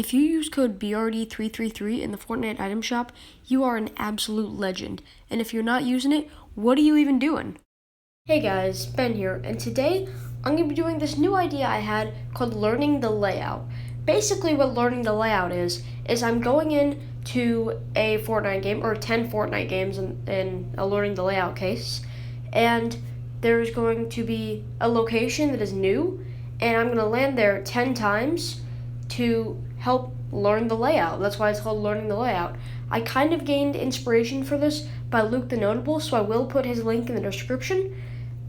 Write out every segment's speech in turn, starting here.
If you use code BRD333 in the Fortnite item shop, you are an absolute legend. And if you're not using it, what are you even doing? Hey guys, Ben here, and today I'm going to be doing this new idea I had called learning the layout. Basically what learning the layout is I'm going into a Fortnite game, or 10 Fortnite games in a learning the layout case, and there's going to be a location that is new, and I'm going to land there 10 times to help learn the layout. That's why it's called learning the layout. I kind of gained inspiration for this by Luke the Notable, so I will put his link in the description.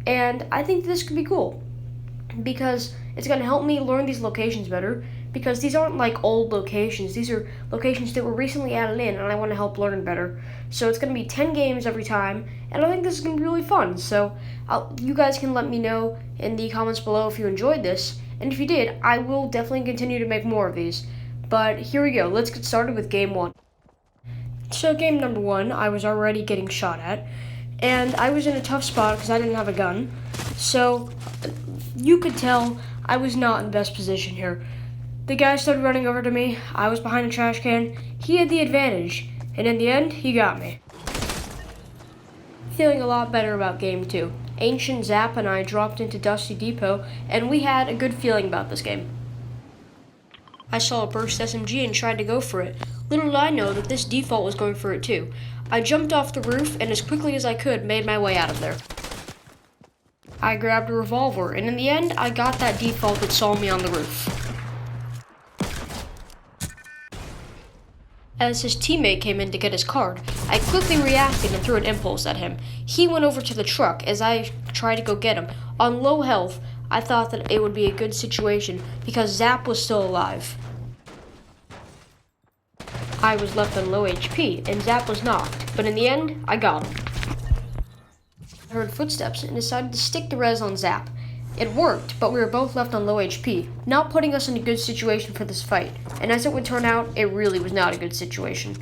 And I think this could be cool because it's going to help me learn these locations better, because these aren't like old locations. These are locations that were recently added in, and I want to help learn better. So it's going to be 10 games every time, and I think this is going to be really fun. So you guys can let me know in the comments below if you enjoyed this, and if you did, I will definitely continue to make more of these. But here we go. Let's get started with game one. So game number one, I was already getting shot at, and I was in a tough spot because I didn't have a gun. So you could tell I was not in the best position here. The guy started running over to me. I was behind a trash can. He had the advantage, and in the end, he got me. Feeling a lot better about game two. Ancient Zap and I dropped into Dusty Depot, and we had a good feeling about this game. I saw a burst SMG and tried to go for it. Little did I know that this default was going for it too. I jumped off the roof and as quickly as I could made my way out of there. I grabbed a revolver, and in the end, I got that default that saw me on the roof. As his teammate came in to get his card, I quickly reacted and threw an impulse at him. He went over to the truck as I tried to go get him. On low health, I thought that it would be a good situation because Zap was still alive. I was left on low HP and Zap was knocked, but in the end, I got him. I heard footsteps and decided to stick the res on Zap. It worked, but we were both left on low HP, not putting us in a good situation for this fight, and as it would turn out, it really was not a good situation.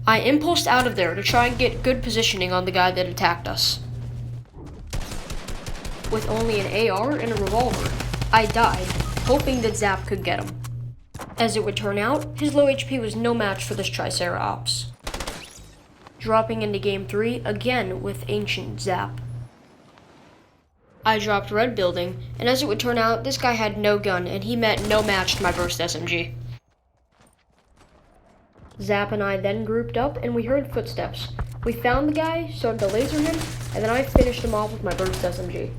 I impulsed out of there to try and get good positioning on the guy that attacked us. With only an AR and a revolver, I died, hoping that Zap could get him. As it would turn out, his low HP was no match for this Triceratops. Dropping into game 3, again with Ancient Zap. I dropped red building, and as it would turn out, this guy had no gun, and he met no match to my burst SMG. Zap and I then grouped up, and we heard footsteps. We found the guy, started to laser him, and then I finished him off with my burst SMG.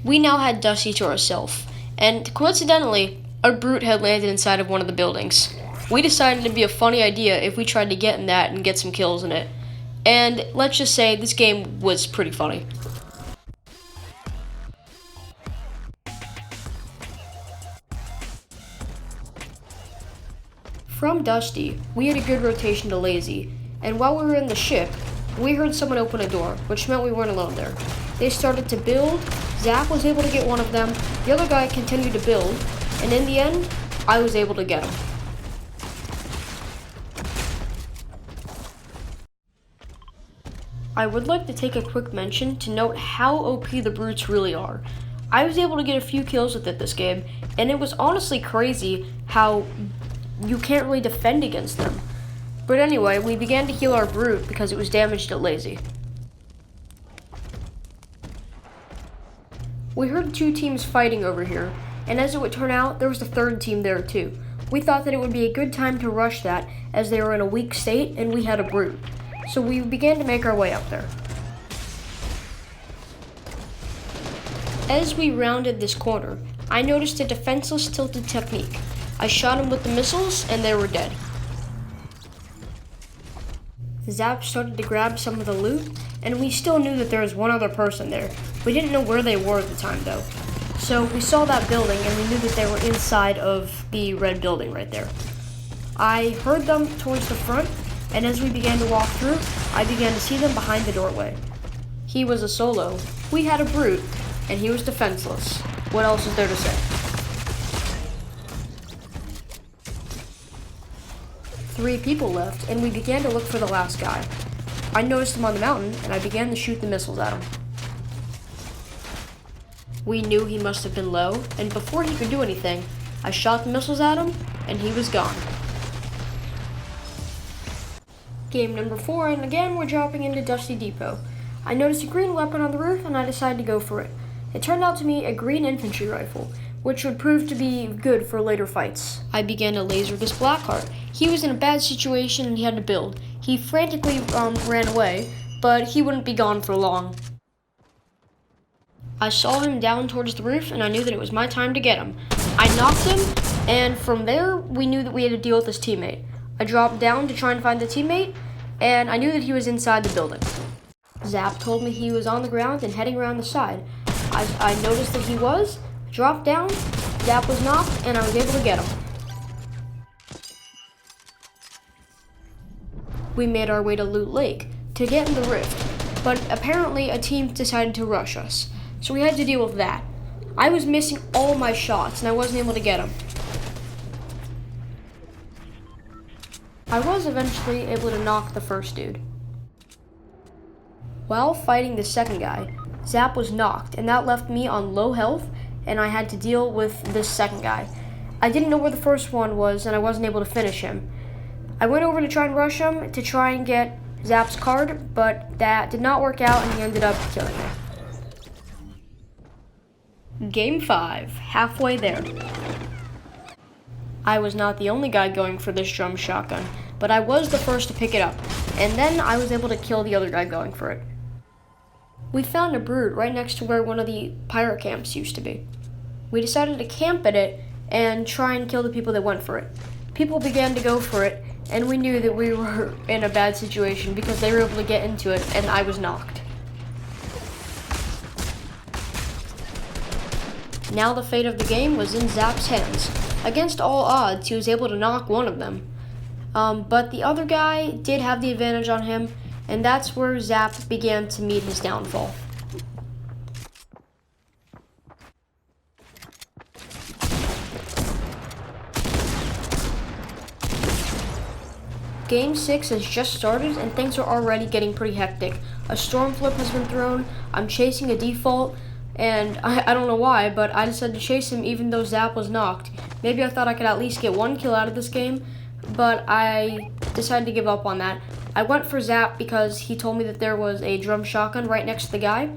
We now had Dusty to ourselves, and coincidentally, a brute had landed inside of one of the buildings. We decided it'd be a funny idea if we tried to get in that and get some kills in it. And let's just say this game was pretty funny. From Dusty, we had a good rotation to Lazy, and while we were in the ship, we heard someone open a door, which meant we weren't alone there. They started to build. Zap was able to get one of them, the other guy continued to build, and in the end, I was able to get him. I would like to take a quick mention to note how OP the brutes really are. I was able to get a few kills with it this game, and it was honestly crazy how you can't really defend against them. But anyway, we began to heal our brute because it was damaged at Lazy. We heard two teams fighting over here, and as it would turn out, there was a third team there too. We thought that it would be a good time to rush that as they were in a weak state and we had a brute. So we began to make our way up there. As we rounded this corner, I noticed a defenseless tilted technique. I shot him with the missiles and they were dead. Zap started to grab some of the loot, and we still knew that there was one other person there. We didn't know where they were at the time though. So we saw that building and we knew that they were inside of the red building right there. I heard them towards the front, and as we began to walk through, I began to see them behind the doorway. He was a solo, we had a brute, and he was defenseless. What else is there to say? 3 people left, and we began to look for the last guy. I noticed him on the mountain, and I began to shoot the missiles at him. We knew he must have been low, and before he could do anything, I shot the missiles at him, and he was gone. Game number 4, and again we're dropping into Dusty Depot. I noticed a green weapon on the roof, and I decided to go for it. It turned out to be a green infantry rifle, which would prove to be good for later fights. I began to laser this Blackheart. He was in a bad situation and he had to build. He frantically ran away, but he wouldn't be gone for long. I saw him down towards the roof, and I knew that it was my time to get him. I knocked him, and from there, we knew that we had to deal with his teammate. I dropped down to try and find the teammate, and I knew that he was inside the building. Zap told me he was on the ground and heading around the side. I noticed that he was, dropped down, Zap was knocked, and I was able to get him. We made our way to Loot Lake to get in the rift, but apparently a team decided to rush us, so we had to deal with that. I was missing all my shots, and I wasn't able to get them. I was eventually able to knock the first dude. While fighting the second guy, Zap was knocked, and that left me on low health, and I had to deal with this second guy. I didn't know where the first one was, and I wasn't able to finish him. I went over to try and rush him to try and get Zap's card, but that did not work out, and he ended up killing me. Game 5, halfway there. I was not the only guy going for this drum shotgun, but I was the first to pick it up, and then I was able to kill the other guy going for it. We found a brood right next to where one of the pirate camps used to be. We decided to camp at it and try and kill the people that went for it. People began to go for it, and we knew that we were in a bad situation because they were able to get into it, and I was knocked. Now the fate of the game was in Zap's hands. Against all odds, he was able to knock one of them. But the other guy did have the advantage on him, and that's where Zap began to meet his downfall. Game 6 has just started, and things are already getting pretty hectic. A storm flip has been thrown, I'm chasing a default, and I don't know why, but I decided to chase him even though Zap was knocked. Maybe I thought I could at least get one kill out of this game, but I decided to give up on that. I went for Zap because he told me that there was a drum shotgun right next to the guy.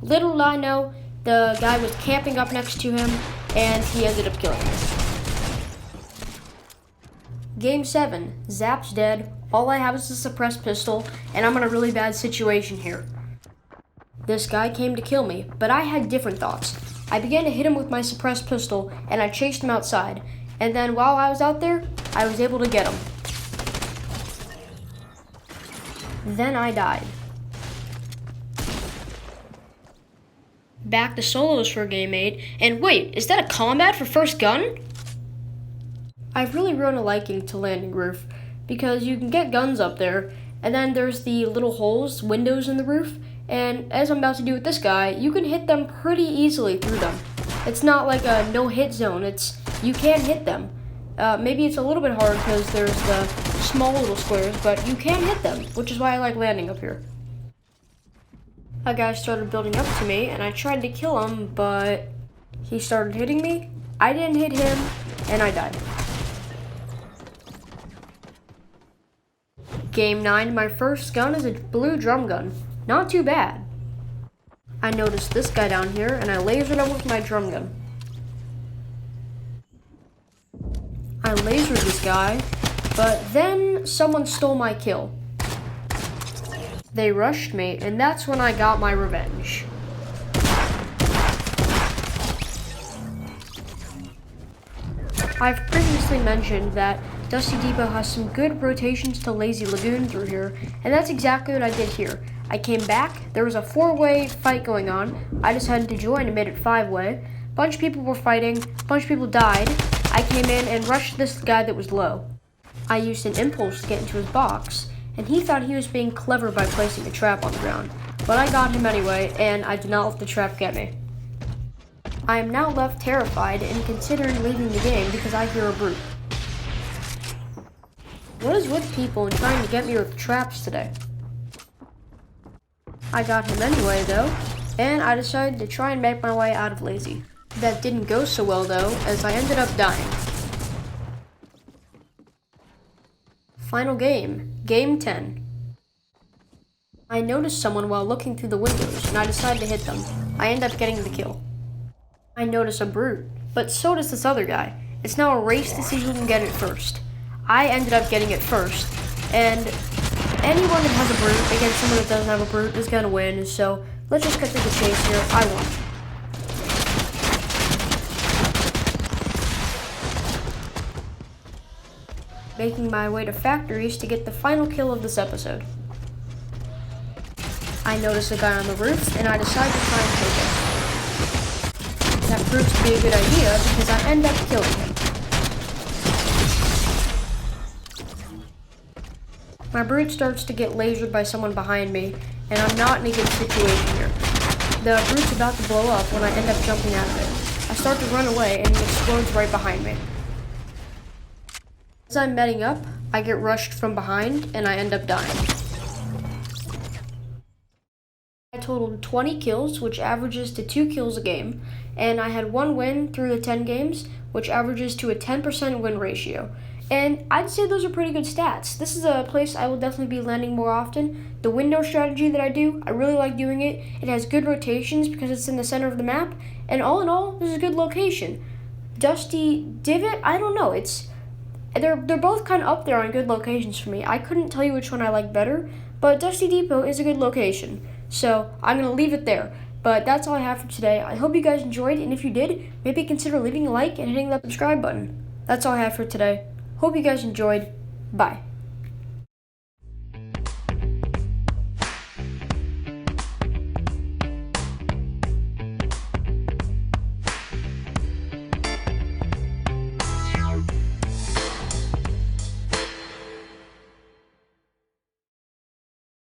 Little did I know, the guy was camping up next to him, and he ended up killing him. Game 7, Zap's dead, all I have is a suppressed pistol, and I'm in a really bad situation here. This guy came to kill me, but I had different thoughts. I began to hit him with my suppressed pistol, and I chased him outside, and then while I was out there, I was able to get him. Then I died. Back to solos for game 8, and wait, is that a combat for first gun? I've really grown a liking to Landing Roof, because you can get guns up there, and then there's the little holes, windows in the roof, and as I'm about to do with this guy, you can hit them pretty easily through them. It's not like a no-hit zone, you can hit them. Maybe it's a little bit hard because there's the small little squares, but you can hit them, which is why I like landing up here. A guy started building up to me, and I tried to kill him, but he started hitting me. I didn't hit him, and I died. Game 9, my first gun is a blue drum gun. Not too bad. I noticed this guy down here, and I lasered him with my drum gun. I lasered this guy, but then someone stole my kill. They rushed me, and that's when I got my revenge. I've previously mentioned that Dusty Depot has some good rotations to Lazy Lagoon through here, and that's exactly what I did here. I came back, there was a 4-way fight going on, I decided to join and made it 5-way. Bunch of people were fighting, bunch of people died. I came in and rushed this guy that was low. I used an impulse to get into his box, and he thought he was being clever by placing a trap on the ground. But I got him anyway, and I did not let the trap get me. I am now left terrified and considering leaving the game because I hear a brute. What is with people and trying to get me with traps today? I got him anyway though, and I decided to try and make my way out of Lazy. That didn't go so well though, as I ended up dying. Final game, Game 10. I noticed someone while looking through the windows, and I decided to hit them. I end up getting the kill. I notice a brute, but so does this other guy. It's now a race to see who can get it first. I ended up getting it first, and anyone that has a brute against someone that doesn't have a brute is gonna win, so let's just cut to the chase here. I won. Making my way to factories to get the final kill of this episode. I notice a guy on the roof, and I decide to try and take him. That proves to be a good idea because I end up killing him. My brute starts to get lasered by someone behind me, and I'm not in a good situation here. The brute's about to blow up when I end up jumping out of it. I start to run away, and it explodes right behind me. As I'm meting up, I get rushed from behind, and I end up dying. I totaled 20 kills, which averages to 2 kills a game, and I had 1 win through the 10 games, which averages to a 10% win ratio. And I'd say those are pretty good stats. This is a place I will definitely be landing more often. The window strategy that I do, I really like doing it. It has good rotations because it's in the center of the map, and all in all, this is a good location. Dusty Divot, I don't know, they're both kind of up there on good locations for me. I couldn't tell you which one I like better, but Dusty Depot is a good location. So I'm going to leave it there. But that's all I have for today. I hope you guys enjoyed, and if you did, maybe consider leaving a like and hitting that subscribe button. That's all I have for today. Hope you guys enjoyed. Bye.